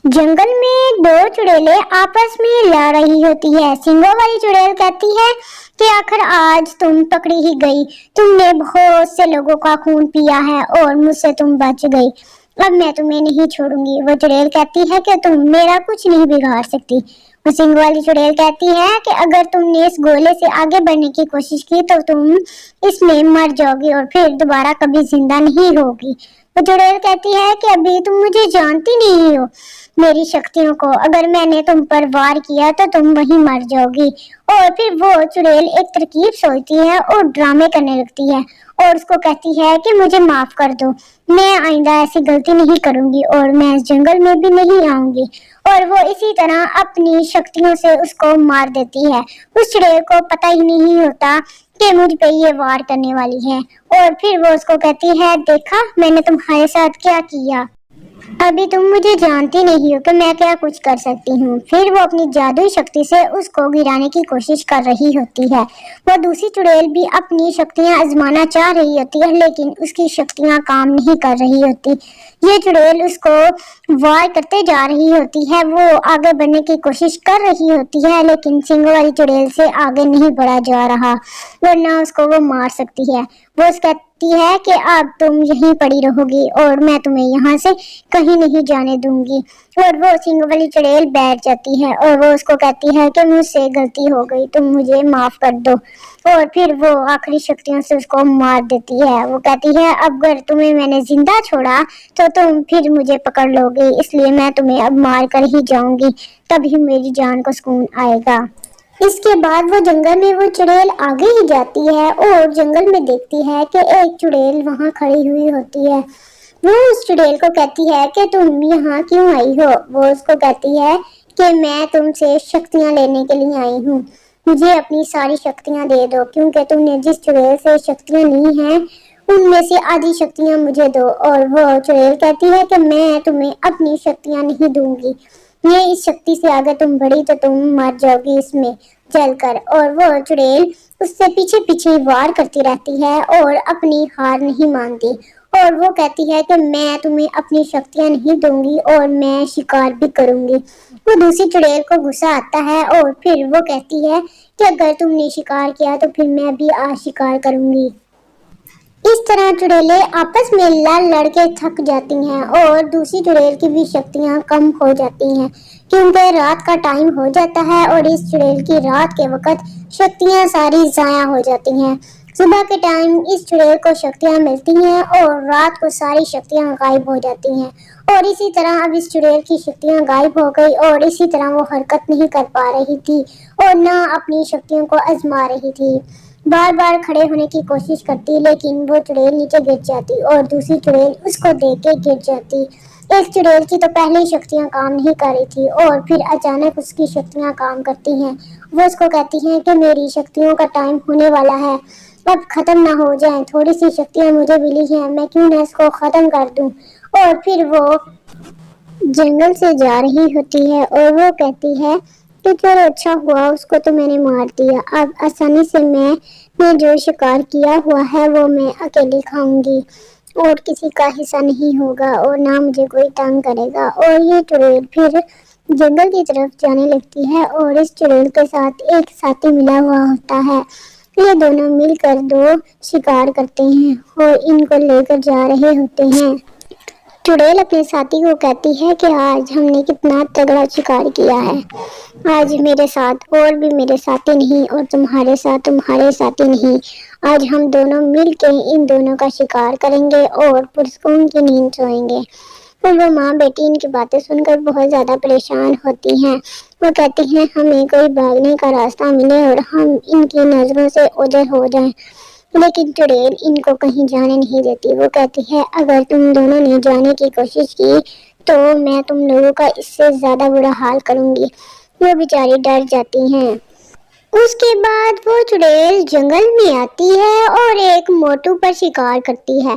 जंगल में दो चुड़ैलें आपस में लड़ रही होती है। सींगों वाली चुड़ैल कहती है कि आखिर आज तुम पकड़ी ही गई। तुमने बहुत से लोगों का खून पिया है और मुझसे तुम बच गई। अब मैं तुम्हें नहीं छोड़ूंगी। वो चुड़ैल कहती है कि तुम मेरा कुछ नहीं बिगाड़ सकती। वो सींग वाली चुड़ैल कहती है कि अगर तुमने इस गोले से आगे बढ़ने की कोशिश की तो तुम इसमें मर जाओगी और फिर दोबारा कभी जिंदा नहीं होगी। वो चुड़ैल कहती है कि अभी तुम मुझे जानती नहीं हो मेरी शक्तियों को। अगर मैंने तुम पर वार किया तो तुम वहीं मर जाओगी। और फिर वो चुड़ैल एक तरकीब सोचती है और ड्रामे करने लगती है और उसको कहती है कि मुझे माफ कर दो, मैं आइंदा ऐसी गलती नहीं करूंगी और मैं इस जंगल में भी नहीं आऊंगी। और वो इसी तरह अपनी शक्तियों से उसको मार देती है। उस चुड़ैल को पता ही नहीं होता कि मुझ पे ये वार करने वाली है। और फिर वो उसको कहती है, देखा मैंने तुम्हारे साथ क्या किया। अभी तुम मुझे जानती नहीं हो कि मैं क्या कुछ कर सकती हूँ। फिर वो अपनी जादुई शक्ति से उसको गिराने की कोशिश कर रही होती है। वो दूसरी चुड़ैल भी अपनी शक्तियाँ आजमाना चाह रही होती है लेकिन उसकी शक्तियाँ काम नहीं कर रही होती। ये चुड़ैल उसको वार करते जा रही होती है। वो आगे बढ़ने की कोशिश कर रही होती है लेकिन सींगों वाली चुड़ैल से आगे नहीं बढ़ा जा रहा, वरना उसको वो मार सकती है। वो कहती है कि अब तुम यहीं पड़ी रहोगी और मैं तुम्हें यहाँ से कहीं नहीं जाने दूंगी। और वो सींग वाली चुड़ैल बैठ जाती है और वो उसको कहती है कि मुझसे गलती हो गई, तुम मुझे माफ कर दो। और फिर वो आखिरी शक्तियों से उसको मार देती है। वो कहती है, अब अगर तुम्हें मैंने जिंदा छोड़ा तो तुम फिर मुझे पकड़ लोगे, इसलिए मैं तुम्हें अब मार कर ही जाऊंगी, तभी मेरी जान को सुकून आएगा। इसके बाद वो जंगल में वो चुड़ैल आगे ही जाती है और जंगल में देखती है कि एक चुड़ैल वहाँ खड़ी हुई होती है। वो उस चुड़ैल को कहती है कि तुम यहाँ क्यों आई हो। वो उसको कहती है कि मैं तुमसे शक्तियाँ लेने के लिए आई हूँ, मुझे अपनी सारी शक्तियाँ दे दो, क्योंकि तुमने जिस चुड़ैल से शक्तियाँ ली हैं उनमें से आधी शक्तियाँ मुझे दो। और वो चुड़ैल कहती है कि मैं तुम्हें अपनी शक्तियाँ नहीं दूंगी, ये इस शक्ति से अगर तुम बढ़ी तो तुम मर जाओगी इसमें जलकर। और वो चुड़ैल उससे पीछे पीछे वार करती रहती है और अपनी हार नहीं मानती। और वो कहती है कि मैं तुम्हें अपनी शक्तियां नहीं दूंगी और मैं शिकार भी करूंगी। वो दूसरी चुड़ैल को गुस्सा आता है और फिर वो कहती है कि अगर तुमने शिकार किया तो फिर मैं भी आज शिकार करूंगी। इस तरह चुड़ैलें आपस में लड़ लड़ के थक जाती हैं और दूसरी चुड़ैल की भी शक्तियां कम हो जाती हैं क्योंकि रात का टाइम हो जाता है और इस चुड़ैल की रात के वक्त शक्तियां सारी जाया हो जाती हैं। सुबह के टाइम इस चुड़ैल को शक्तियां मिलती हैं और रात को सारी शक्तियां गायब हो जाती हैं। और इसी तरह अब इस चुड़ैल की शक्तियां गायब हो गई और इसी तरह वो हरकत नहीं कर पा रही थी और न अपनी शक्तियों को आजमा रही थी। बार बार खड़े होने की कोशिश करती लेकिन वो चुड़ैल नीचे गिर जाती और दूसरी चुड़ैल उसको देख के गिर जाती। एक चुड़ैल की तो पहले ही शक्तियां काम नहीं कर रही थी और फिर अचानक उसकी शक्तियां काम करती हैं। वो उसको कहती हैं कि मेरी शक्तियों का टाइम होने वाला है, अब खत्म ना हो जाए, थोड़ी सी शक्तियां मुझे मिली हैं, मैं क्यों ना इसको खत्म कर दूं। और फिर वो जंगल से जा रही होती है और वो कहती है कि चलो अच्छा हुआ उसको तो मैंने मार दिया, अब आसानी से मैंने जो शिकार किया हुआ है वो मैं अकेली खाऊंगी और किसी का हिस्सा नहीं होगा और ना मुझे कोई तंग करेगा। और ये चुड़ैल फिर जंगल की तरफ जाने लगती है और इस चुड़ैल के साथ एक साथी मिला हुआ होता है। ये दोनों मिलकर दो शिकार करते हैं और इनको लेकर जा रहे होते हैं। चुड़ैल अपने साथी को कहती है कि आज हमने कितना तगड़ा शिकार किया है, आज मेरे साथ और भी मेरे साथी नहीं और तुम्हारे साथ तुम्हारे साथी नहीं, आज हम दोनों मिलके इन दोनों का शिकार करेंगे और पुरस्कून की नींद सोएंगे। और वो माँ बेटी इनकी बातें सुनकर बहुत ज़्यादा परेशान होती हैं। वो कहती हैं हमें कोई भागने का रास्ता मिले और हम इनकी नज़रों से ओझल हो जाएं। लेकिन चुड़ैल इनको कहीं जाने नहीं देती। वो कहती है अगर तुम दोनों ने जाने की कोशिश की तो मैं तुम लोगों का इससे ज़्यादा बुरा हाल करूँगी। वो बेचारी डर जाती हैं। उसके बाद वो चुड़ैल जंगल में आती है और एक मोटू पर शिकार करती है,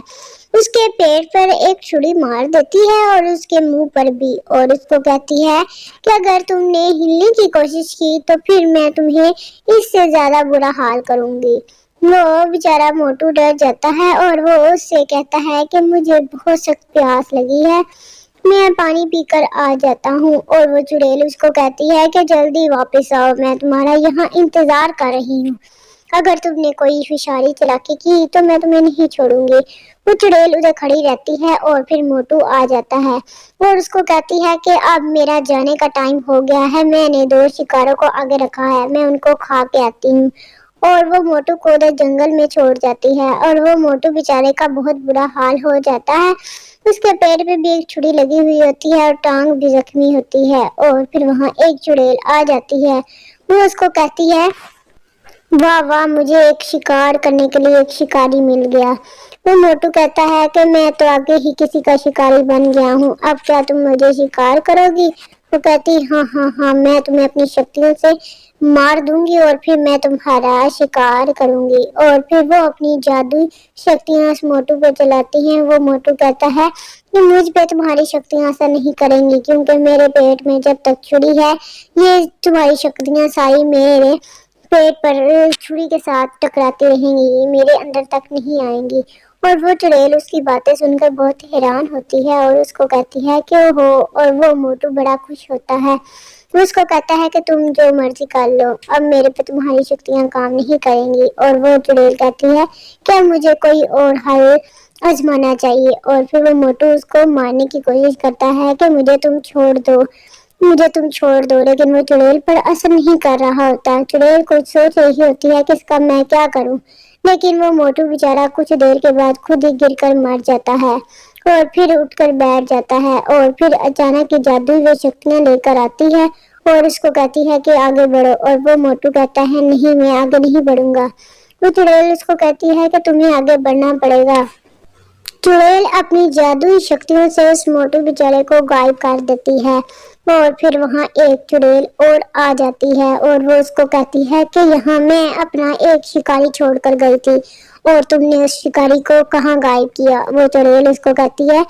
उसके पेट पर एक छुरी मार देती है और उसके मुंह पर भी, और उसको कहती है कि अगर तुमने हिलने की कोशिश की तो फिर मैं तुम्हें इससे ज़्यादा बुरा हाल करूँगी। वो बेचारा मोटू डर जाता है और वो उससे कहता है कि मुझे बहुत सख्त प्यास लगी है, میں پانی پی کر آ جاتا ہوں۔ اور وہ چڑیل اس کو کہتی ہے کہ جلدی واپس آؤ، میں تمہارا یہاں انتظار کر رہی ہوں، اگر تم نے کوئی ہوشیاری چلاکی کی تو میں تمہیں نہیں چھوڑوں گی۔ وہ چڑیل ادھر کھڑی رہتی ہے اور پھر موٹو آ جاتا ہے اور اس کو کہتی ہے کہ اب میرا جانے کا ٹائم ہو گیا ہے، میں نے 2 شکاروں کو آگے رکھا ہے، میں ان کو کھا کے آتی ہوں۔ اور وہ موٹو کو ادھر جنگل میں چھوڑ جاتی ہے اور وہ موٹو بیچارے کا بہت برا حال ہو جاتا ہے۔ اس کے پیٹ پہ بھی ایک چھری لگی ہوئی ہوتی ہے اور ٹانگ بھی زخمی ہوتی ہے۔ اور پھر وہاں ایک چڑیل آ جاتی ہے، وہ اس کو کہتی ہے واہ واہ، مجھے ایک شکار کرنے کے لیے ایک شکاری مل گیا۔ وہ موٹو کہتا ہے کہ میں تو آگے ہی کسی کا شکاری بن گیا ہوں، اب کیا تم مجھے شکار کرو گی؟ وہ کہتی ہاں، میں تمہیں اپنی شکتیوں سے مار دوں گی اور پھر میں تمہارا شکار کروں گی۔ اور پھر وہ اپنی جادوئی شکتیاں اس موٹو پہ چلاتی ہیں۔ وہ موٹو کہتا ہے کہ مجھ پہ تمہاری شکتیاں اثر نہیں کریں گی، کیونکہ میرے پیٹ میں جب تک چھری ہے، یہ تمہاری شکتیاں ساری میرے پیٹ پر چھری کے ساتھ ٹکراتی رہیں گی، میرے اندر تک نہیں آئیں گی۔ اور وہ چڑیل اس کی باتیں سن کر بہت حیران ہوتی ہے اور اس کو کہتی ہے کہ ہو، اور وہ موٹو بڑا خوش ہوتا ہے۔ وہ اس کو کہتا ہے کہ تم جو مرضی کر لو، اب میرے پہ تمہاری شکتیاں کام نہیں کریں گی۔ اور وہ چڑیل کہتی ہے کہ مجھے کوئی اور حل آزمانا چاہیے۔ اور پھر وہ موٹو اس کو مارنے کی کوشش کرتا ہے کہ مجھے تم چھوڑ دو، لیکن وہ چڑیل پر اثر نہیں کر رہا ہوتا۔ چڑیل کچھ سوچ رہی ہوتی ہے کہ اس کا میں کیا کروں، لیکن وہ موٹو بیچارہ کچھ دیر کے بعد خود ہی گر کر مر جاتا ہے اور پھر اٹھ کر بیٹھ جاتا ہے۔ اور پھر اچانک جادوئی وہ شکتیاں لے کر آتی ہے اور اس کو کہتی ہے کہ آگے بڑھو، اور وہ موٹو کہتا ہے نہیں، میں آگے نہیں بڑھوں گا۔ وہ چڑیل اس کو کہتی ہے کہ تمہیں آگے بڑھنا پڑے گا۔ چڑیل اپنی جادوئی شکتیوں سے اس موٹو بیچارے کو غائب کر دیتی ہے اور پھر وہاں ایک چڑیل اور آ جاتی ہے اور وہ اس کو کہتی ہے کہ یہاں میں اپنا ایک شکاری چھوڑ کر گئی تھی اور تم نے اس شکاری کو کہاں غائب کیا؟ وہ چڑیل اس کو کہتی ہے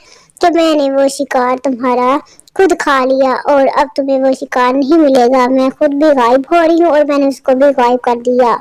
کہ میں نے وہ شکار تمہارا خود کھا لیا اور اب تمہیں وہ شکار نہیں ملے گا، میں خود بھی غائب ہو رہی ہوں اور میں نے اس کو بھی غائب کر دیا۔